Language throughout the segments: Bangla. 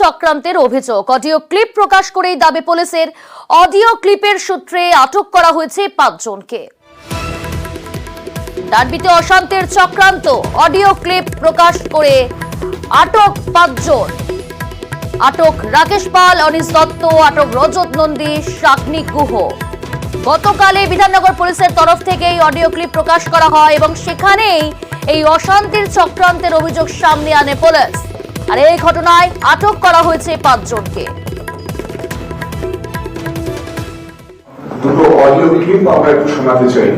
চক্রান্তের অভিযোগ অডিও ক্লিপ প্রকাশ করেই দাবি পুলিশের অডিও ক্লিপের সূত্রে আটক করা হয়েছে 5 জনকে। ডানবিতে অশান্তির চক্রান্ত, অডিও ক্লিপ প্রকাশ করে আটক 5 জন। আটক রাকেশ পাল, অনিশ দত্ত, আটক রজত নন্দী, শাকনি গুহ। গতকালে বিধাননগর পুলিশের তরফ থেকে এই অডিও ক্লিপ প্রকাশ করা হয় এবং সেখানেই এই অশান্তির চক্রান্তের অভিযোগ সামনে আনে পুলিশ। আর এই ঘটনায় আটক করা হয়েছে 5 জনকে। দুটো অডিও ক্লিপ আমরা একটু শোনাতে চাই।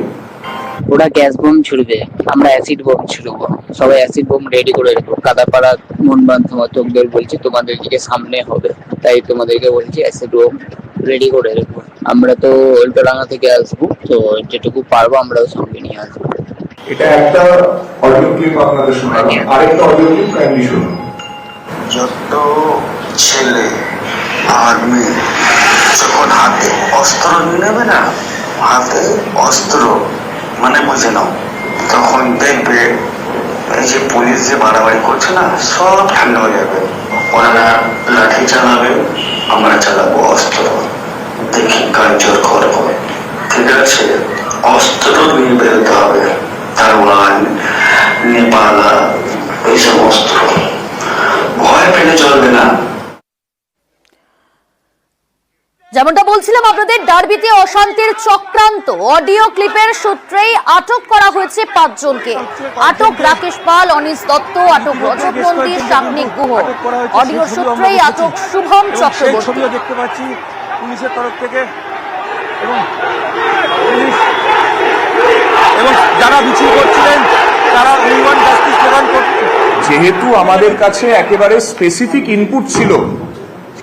ওরা গ্যাস বোম ছুড়বে, আমরা অ্যাসিড বোম ছুড়বো, সবাই অ্যাসিড বোম রেডি করে রেখো। কাদাপাড়া মনবান সমর্থকদের বলছি তোমাদের দিকে সামনে হবে, তাই তোমাদেরকে বলছি অ্যাসিড বোম রেডি করে রেখো। আমরা তো উল্টোডাঙ্গা থেকে আসবো, তো যেটুকু পারবো আমরাও সঙ্গে নিয়ে আসবো। এটা একটা অডিও ক্লিপ আপনাদের শোনালাম, আরেকটা অডিও ক্লিপ কাইন্ডলি শুনুন। যত ছেলে আর মেয়ে যখন হাতে অস্ত্র নেবে না, হাতে অস্ত্র মানে বুঝে নাও, তখন দেখবে এই যে পুলিশ যে বাড়াবাড়ি করছে না, সব ঠান্ডা হয়ে যাবে। ওনারা লাঠি চালাবে, আমরা চালাবো অস্ত্র, দেখি কার জোর করবো। ঠিক আছে, অস্ত্র নিয়ে বেরোতে হবে, তারওয়ান, নেপালা, এইসব অস্ত্র। ভয় পেলে চলবে না। যেমনটা বলছিলাম আপনাদের, ডার্বিতে অশান্তির চক্রান্ত, অডিও ক্লিপের সূত্রেই আটক করা হয়েছে 5 জনকে। আটক রাকেশ পাল, অনিশ দত্ত, আটক রজত নন্দী, শাকনি গুহ। অডিও সূত্রেই আটক শুভম চক্রবর্তী। দেখতে পাচ্ছি পুলিশের তরফ থেকে এবং যারা মিছিল করছিলেন তারা ইউনিয়ন জাস্টিস প্রদান করছে। যেহেতু আমাদের কাছে একেবারে স্পেসিফিক ইনপুট ছিল,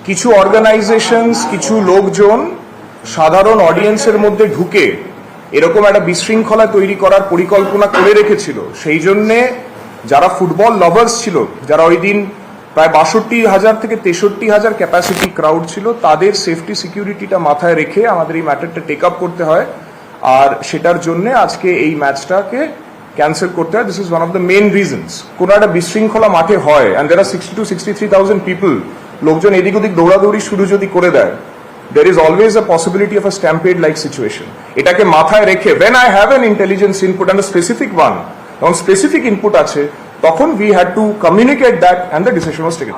কিছু অর্গানাইজেশনস, কিছু লোকজন সাধারণ অডিয়েন্সের মধ্যে ঢুকে এরকম একটা বিশৃঙ্খলা তৈরি করার পরিকল্পনা করে রেখেছিল, সেই জন্যে যারা ফুটবল লাভার্স ছিল, যারা ওই দিন প্রায় 62,000 থেকে 63,000 ক্যাপাসিটি ক্রাউড ছিল, তাদের সেফটি সিকিউরিটিটা মাথায় রেখে আমাদের এই ম্যাটারটা টেক আপ করতে হয়। আর সেটার জন্য আজকে এই ম্যাচটাকে ক্যান্সেল করতে হয়। This is one of the main reasons. কোনো একটা বিশৃঙ্খলা মাঠে হয় and there are 60 to 63,000 people, লোকজন এদিক ওদিক দৌড়াদৌড়ি শুরু যদি করে দেয়, there is always a possibility of a stampede like situation. এটাকে মাথায় রেখে when I have an intelligence input and a specific one, যখন specific input আছে, তখন we had to communicate that and the decision was taken.